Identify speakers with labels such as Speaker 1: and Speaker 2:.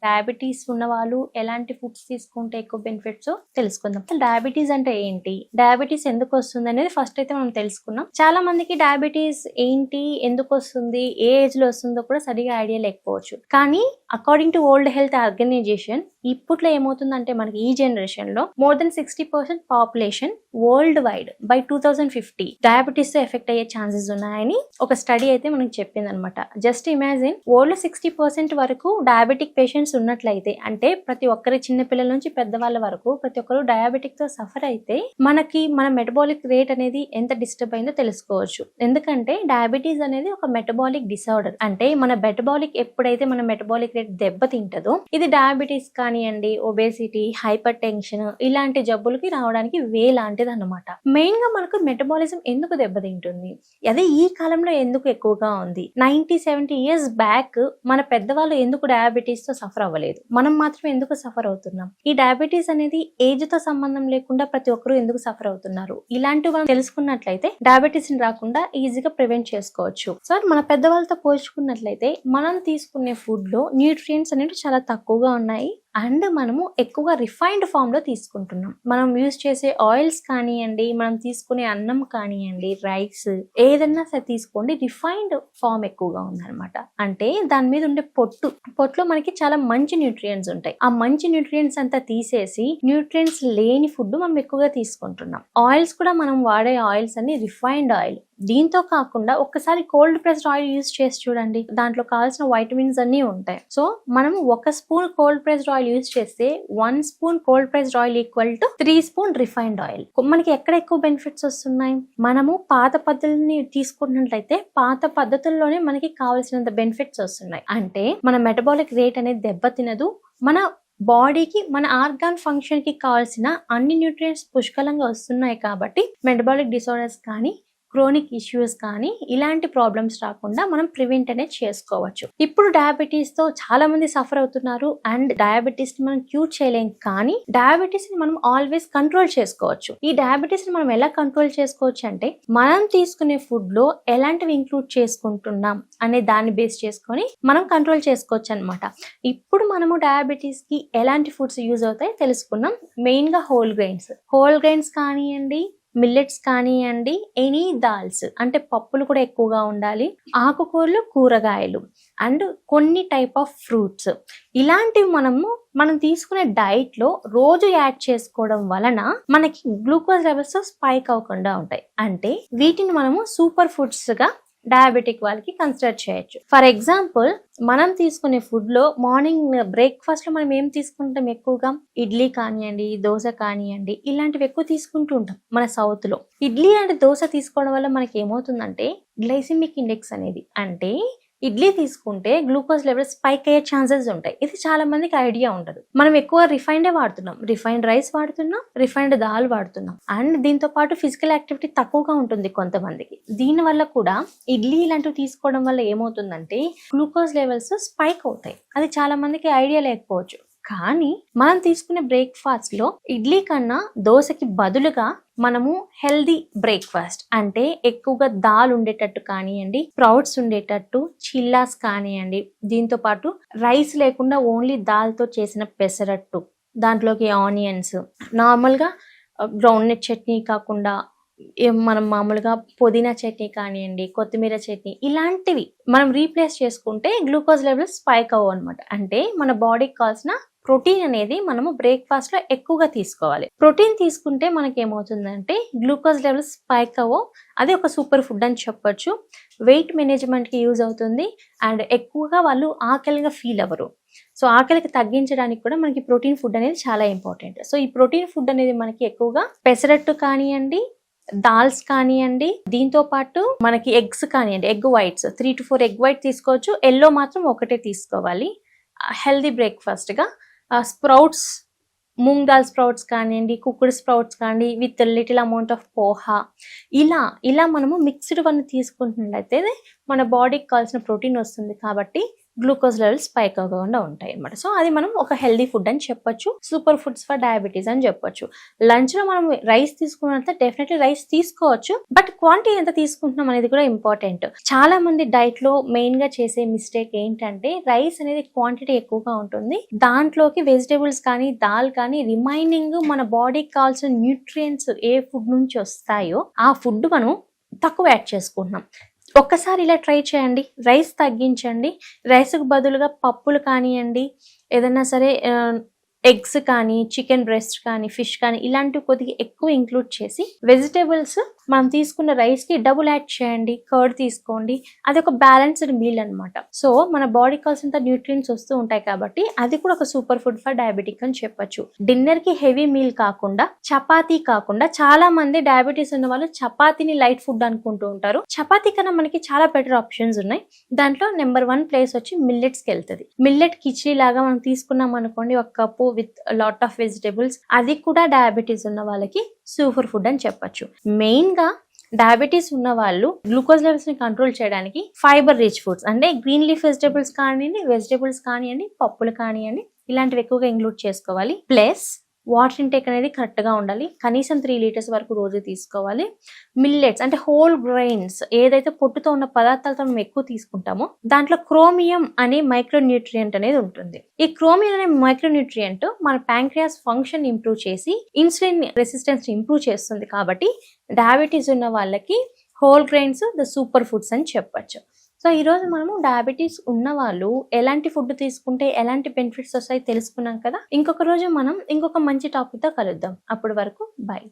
Speaker 1: Diabetes ఉన్న వాళ్ళు ఎలాంటి ఫుడ్స్ తీసుకుంటే ఎక్కువ బెనిఫిట్స్ తెలుసుకుందాం. డయాబెటీస్ అంటే ఏంటి, డయాబెటీస్ ఎందుకు వస్తుంది అనేది ఫస్ట్ అయితే మనం తెలుసుకున్నాం. చాలా మందికి డయాబెటీస్ ఏంటి, ఎందుకు వస్తుంది, ఏ ఏజ్ లో వస్తుందో కూడా సరిగా ఐడియా లేకపోవచ్చు. కానీ according to World Health Organization ఇప్పట్లో ఏమవుతుందంటే మనకి ఈ జనరేషన్ లో more than 60% population worldwide by 2050 diabetes తో ఎఫెక్ట్ అయ్యే ఛాన్సెస్ ఉన్నాయని ఒక స్టడీ అయితే మనకి చెప్పింది అనమాట. జస్ట్ ఇమాజిన్, వరల్డ్ లో 60% వరకు డయాబెటిక్ పేషెంట్స్ ఉన్నట్లయితే, అంటే ప్రతి ఒక్కరి చిన్న పిల్లల నుంచి పెద్దవాళ్ళ వరకు ప్రతి ఒక్కరు డయాబెటిక్ తో సఫర్ అయితే మనకి మన మెటబాలిక్ రేట్ అనేది ఎంత డిస్టర్బ్ అయిందో తెలుసుకోవచ్చు. ఎందుకంటే డయాబెటీస్ అనేది ఒక మెటబాలిక్ డిసార్డర్. అంటే మన మెటబాలిక్ ఎప్పుడైతే మన మెటబాలిక్ రేట్ దెబ్బతింటదో ఇది డయాబెటీస్ కానివ్వండి, ఒబేసిటీ, హైపర్ టెన్షన్ ఇలాంటి జబ్బులకి రావడానికి లాంటిది అన్నమాట. మెయిన్ గా మనకు మెటబాలిజం ఎందుకు దెబ్బతింటుంది, అదే ఈ కాలంలో ఎందుకు ఎక్కువగా ఉంది. 90-70 years బ్యాక్ మన పెద్దవాళ్ళు ఎందుకు డయాబెటీస్ తో సఫర్ అవ్వలేదు, మనం మాత్రం ఎందుకు సఫర్ అవుతున్నాం? ఈ డయాబెటీస్ అనేది ఏజ్ తో సంబంధం లేకుండా ప్రతి ఒక్కరు ఎందుకు సఫర్ అవుతున్నారు, ఇలాంటివి మనం తెలుసుకున్నట్లయితే డయాబెటీస్ ని రాకుండా ఈజీగా ప్రివెంట్ చేసుకోవచ్చు. సో మన పెద్దవాళ్ళతో పోల్చుకున్నట్లయితే మనం తీసుకునే ఫుడ్ లో న్యూట్రియంట్స్ అనేవి చాలా తక్కువగా ఉన్నాయి. అండ్ మనము ఎక్కువగా రిఫైన్డ్ ఫామ్ లో తీసుకుంటున్నాం. మనం యూజ్ చేసే ఆయిల్స్ కానివ్వండి, మనం తీసుకునే అన్నం కానివ్వండి, రైస్ ఏదన్నా సరే తీసుకోండి, రిఫైన్డ్ ఫామ్ ఎక్కువగా ఉందన్నమాట. అంటే దాని మీద ఉండే పొట్టులో మనకి చాలా మంచి న్యూట్రియంట్స్ ఉంటాయి. ఆ మంచి న్యూట్రియంట్స్ అంతా తీసేసి న్యూట్రియంట్స్ లేని ఫుడ్ మనం ఎక్కువగా తీసుకుంటున్నాం. ఆయిల్స్ కూడా మనం వాడే ఆయిల్స్ అన్ని రిఫైన్డ్ ఆయిల్. దీంతో కాకుండా ఒక్కసారి కోల్డ్ ప్రెస్డ్ ఆయిల్ యూజ్ చేసి చూడండి, దాంట్లో కావాల్సిన వైటమిన్స్ అన్ని ఉంటాయి. సో మనం 1 spoon cold pressed oil use చేస్తే 1 spoon cold pressed oil equal to 3 spoon refined oil. మనకి ఎక్కడ ఎక్కువ బెనిఫిట్స్ వస్తున్నాయి? మనము పాత పద్ధతుల్ని తీసుకున్నట్లయితే పాత పద్ధతుల్లోనే మనకి కావాల్సినంత బెనిఫిట్స్ వస్తున్నాయి. అంటే మన మెటబాలిక్ రేట్ అనేది దెబ్బతినదు. మన బాడీకి, మన ఆర్గాన్ ఫంక్షన్ కి కావాల్సిన అన్ని న్యూట్రియంట్స్ పుష్కలంగా వస్తున్నాయి. కాబట్టి మెటబాలిక్ డిసార్డర్స్ కానీ, క్రోనిక్ ఇష్యూస్ కానీ ఇలాంటి ప్రాబ్లమ్స్ రాకుండా మనం ప్రివెంట్ అనేది చేసుకోవచ్చు. ఇప్పుడు డయాబెటీస్ తో చాలా మంది సఫర్ అవుతున్నారు. అండ్ డయాబెటీస్ ని మనం క్యూర్ చేయలేం, కానీ డయాబెటీస్ ని మనం ఆల్వేస్ కంట్రోల్ చేసుకోవచ్చు. ఈ డయాబెటీస్ ని మనం ఎలా కంట్రోల్ చేసుకోవచ్చు అంటే, మనం తీసుకునే ఫుడ్ లో ఎలాంటివి ఇంక్లూడ్ చేసుకుంటున్నాం అనే దాన్ని బేస్ చేసుకొని మనం కంట్రోల్ చేసుకోవచ్చు అనమాట. ఇప్పుడు మనము డయాబెటీస్ కి ఎలాంటి ఫుడ్స్ యూజ్ అవుతాయి తెలుసుకున్నాం. మెయిన్ గా హోల్ గ్రెయిన్స్ కానివ్వండి, మిల్లెట్స్ కానివ్వండి, ఎనీ దాల్స్ అంటే పప్పులు కూడా ఎక్కువగా ఉండాలి, ఆకుకూరలు, కూరగాయలు అండ్ కొన్ని టైప్ ఆఫ్ ఫ్రూట్స్ ఇలాంటివి మనం తీసుకునే డైట్ లో రోజు యాడ్ చేసుకోవడం వలన మనకి గ్లూకోజ్ లెవెల్స్ స్పైక్ అవ్వకుండా ఉంటాయి. అంటే వీటిని మనము సూపర్ ఫుడ్స్ గా డయాబెటిక్ వాళ్ళకి కన్సిడర్ చేయొచ్చు. ఫర్ ఎగ్జాంపుల్, మనం తీసుకునే ఫుడ్ లో మార్నింగ్ బ్రేక్ఫాస్ట్ లో మనం ఏం తీసుకుంటాం? ఎక్కువగా ఇడ్లీ కానివ్వండి, దోశ కానివ్వండి, ఇలాంటివి ఎక్కువ తీసుకుంటూ ఉంటాం మన సౌత్ లో. ఇడ్లీ అండ్ దోశ తీసుకోవడం వల్ల మనకి ఏమవుతుందంటే గ్లైసిమిక్ ఇండెక్స్ అనేది, అంటే ఇడ్లీ తీసుకుంటే గ్లూకోజ్ లెవెల్స్ స్పైక్ అయ్యే ఛాన్సెస్ ఉంటాయి. ఇది చాలా మందికి ఐడియా ఉండదు. మనం ఎక్కువ రిఫైన్డే వాడుతున్నాం, రిఫైన్డ్ రైస్ వాడుతున్నాం, రిఫైన్డ్ దాల్ వాడుతున్నాం. అండ్ దీంతో పాటు ఫిజికల్ యాక్టివిటీ తక్కువగా ఉంటుంది కొంతమందికి. దీని వల్ల కూడా ఇడ్లీ ఇలాంటివి తీసుకోవడం వల్ల ఏమవుతుందంటే గ్లూకోజ్ లెవెల్స్ స్పైక్ అవుతాయి. అది చాలా మందికి ఐడియా లేకపోవచ్చు. కానీ మనం తీసుకునే బ్రేక్ఫాస్ట్ లో ఇడ్లీ కన్నా దోశకి బదులుగా మనము హెల్దీ బ్రేక్ఫాస్ట్ అంటే ఎక్కువగా దాల్ ఉండేటట్టు కానివ్వండి, స్ప్రౌట్స్ ఉండేటట్టు, చిల్లాస్ కానివ్వండి, దీంతో పాటు రైస్ లేకుండా ఓన్లీ దాల్తో చేసిన పెసరట్టు, దాంట్లోకి ఆనియన్స్, నార్మల్గా గ్రౌండ్ నట్ చట్నీ కాకుండా మనం మామూలుగా పుదీనా చట్నీ కానివ్వండి, కొత్తిమీర చట్నీ ఇలాంటివి మనం రీప్లేస్ చేసుకుంటే గ్లూకోజ్ లెవెల్స్ స్పైక్ అవ్వవు అనమాట. అంటే మన బాడీకి కావాల్సిన ప్రోటీన్ అనేది మనము బ్రేక్ఫాస్ట్ లో ఎక్కువగా తీసుకోవాలి. ప్రోటీన్ తీసుకుంటే మనకి ఏమవుతుందంటే గ్లూకోజ్ లెవెల్స్ స్పైక్ అవ్వవు. అది ఒక సూపర్ ఫుడ్ అని చెప్పొచ్చు. వెయిట్ మేనేజ్మెంట్ కి యూజ్ అవుతుంది. అండ్ ఎక్కువగా వాళ్ళు ఆకలిగా ఫీల్ అవ్వరు. సో ఆకలికి తగ్గించడానికి కూడా మనకి ప్రోటీన్ ఫుడ్ అనేది చాలా ఇంపార్టెంట్. సో ఈ ప్రోటీన్ ఫుడ్ అనేది మనకి ఎక్కువగా పెసరట్టు కానివ్వండి, దాల్స్ కానివ్వండి, దీంతో పాటు మనకి ఎగ్స్ కానివ్వండి, egg whites 3 to 4 egg white తీసుకోవచ్చు. ఎల్లో మాత్రం ఒకటే తీసుకోవాలి. హెల్దీ బ్రేక్ఫాస్ట్ గా స్ప్రౌట్స్, మూంగ్ దాల్ స్ప్రౌట్స్ కానివ్వండి, కుక్కుడు స్ప్రౌట్స్ కానివ్వండి, with little amount of poha, ఇలా మనము మిక్స్డ్ వన్ తీసుకుంటున్నట్లయితే మన బాడీకి కావాల్సిన ప్రోటీన్ వస్తుంది. కాబట్టి గ్లూకోజ్ లెవెల్స్ స్పైక్ అవ్వకుండా ఉంటాయి అన్నమాట. సో అది మనం ఒక హెల్దీ ఫుడ్ అని చెప్పొచ్చు, సూపర్ ఫుడ్స్ ఫర్ డయాబెటీస్ అని చెప్పొచ్చు. లంచ్ లో మనం రైస్ తీసుకున్నంత డెఫినెట్లీ రైస్ తీసుకోవచ్చు, బట్ క్వాంటిటీ ఎంత తీసుకుంటున్నాం అనేది కూడా ఇంపార్టెంట్. చాలా మంది డైట్ లో మెయిన్ గా చేసే మిస్టేక్ ఏంటంటే రైస్ అనేది క్వాంటిటీ ఎక్కువగా ఉంటుంది, దాంట్లోకి వెజిటేబుల్స్ కానీ దాల్ కానీ రిమైనింగ్ మన బాడీకి కావాల్సిన న్యూట్రియంట్స్ ఏ ఫుడ్ నుంచి వస్తాయో ఆ ఫుడ్ మనం తక్కువ యాడ్ చేసుకుంటున్నాం. ఒక్కసారి ఇలా ట్రై చేయండి, రైస్ తగ్గించండి, రైస్కు బదులుగా పప్పులు కానివ్వండి, ఏదైనా సరే ఎగ్స్ కానీ, చికెన్ బ్రెస్ట్ కానీ, ఫిష్ కానీ ఇలాంటివి కొద్దిగా ఎక్కువ ఇంక్లూడ్ చేసి వెజిటేబుల్స్ మనం తీసుకున్న రైస్కి డబుల్ యాడ్ చేయండి, కర్డ్ తీసుకోండి, అది ఒక బ్యాలెన్స్డ్ మీల్ అనమాట. సో మన బాడీ కావాల్సినంత న్యూట్రియంట్స్ వస్తూ ఉంటాయి కాబట్టి అది కూడా ఒక సూపర్ ఫుడ్ ఫర్ డయాబెటిక్ అని చెప్పొచ్చు. డిన్నర్కి హెవీ మీల్ కాకుండా, చపాతీ కాకుండా, చాలా మంది డయాబెటీస్ ఉన్న వాళ్ళు చపాతీని లైట్ ఫుడ్ అనుకుంటూ ఉంటారు. చపాతీ కన్నా మనకి చాలా బెటర్ ఆప్షన్స్ ఉన్నాయి. దాంట్లో నెంబర్ 1 ప్లేస్ వచ్చి మిల్లెట్స్కి వెళ్తుంది. మిల్లెట్ కిచడీ లాగా మనం తీసుకున్నాం అనుకోండి, ఒక cup with lot of vegetables, అది కూడా డయాబెటీస్ ఉన్న వాళ్ళకి సూపర్ ఫుడ్ అని చెప్పొచ్చు. మెయిన్ గా డయాబెటీస్ ఉన్న వాళ్ళు గ్లూకోజ్ లెవెల్స్ ని కంట్రోల్ చేయడానికి ఫైబర్ రిచ్ ఫుడ్స్ అంటే గ్రీన్ లీఫ్ వెజిటేబుల్స్ కానివ్వండి, పప్పులు కానివ్వండి, ఇలాంటివి ఎక్కువగా ఇంక్లూడ్ చేసుకోవాలి. ప్లస్ వాటర్ ఇంటేక్ అనేది కరెక్ట్ గా ఉండాలి, కనీసం 3 లీటర్స్ వరకు రోజు తీసుకోవాలి. మిల్లెట్స్ అంటే హోల్ గ్రెయిన్స్, ఏదైతే పొట్టుతో ఉన్న పదార్థాలతో మనం ఎక్కువ తీసుకుంటామో దాంట్లో క్రోమియం అనే మైక్రోన్యూట్రియంట్ అనేది ఉంటుంది. ఈ క్రోమియం అనే మైక్రోన్యూట్రియంట్ మన ప్యాంక్రియాస్ ఫంక్షన్ ఇంప్రూవ్ చేసి ఇన్సులిన్ రెసిస్టెన్స్ ఇంప్రూవ్ చేస్తుంది. కాబట్టి డయాబెటీస్ ఉన్న వాళ్ళకి whole grains the super foods అని చెప్పొచ్చు. సో ఈరోజు మనము డయాబెటీస్ ఉన్న వాళ్ళు ఎలాంటి ఫుడ్ తీసుకుంటే ఎలాంటి బెనిఫిట్స్ వస్తాయి తెలుసుకున్నాం కదా. ఇంకొక రోజు మనం ఇంకొక మంచి టాపిక్తో కలుద్దాం. అప్పటి వరకు బై.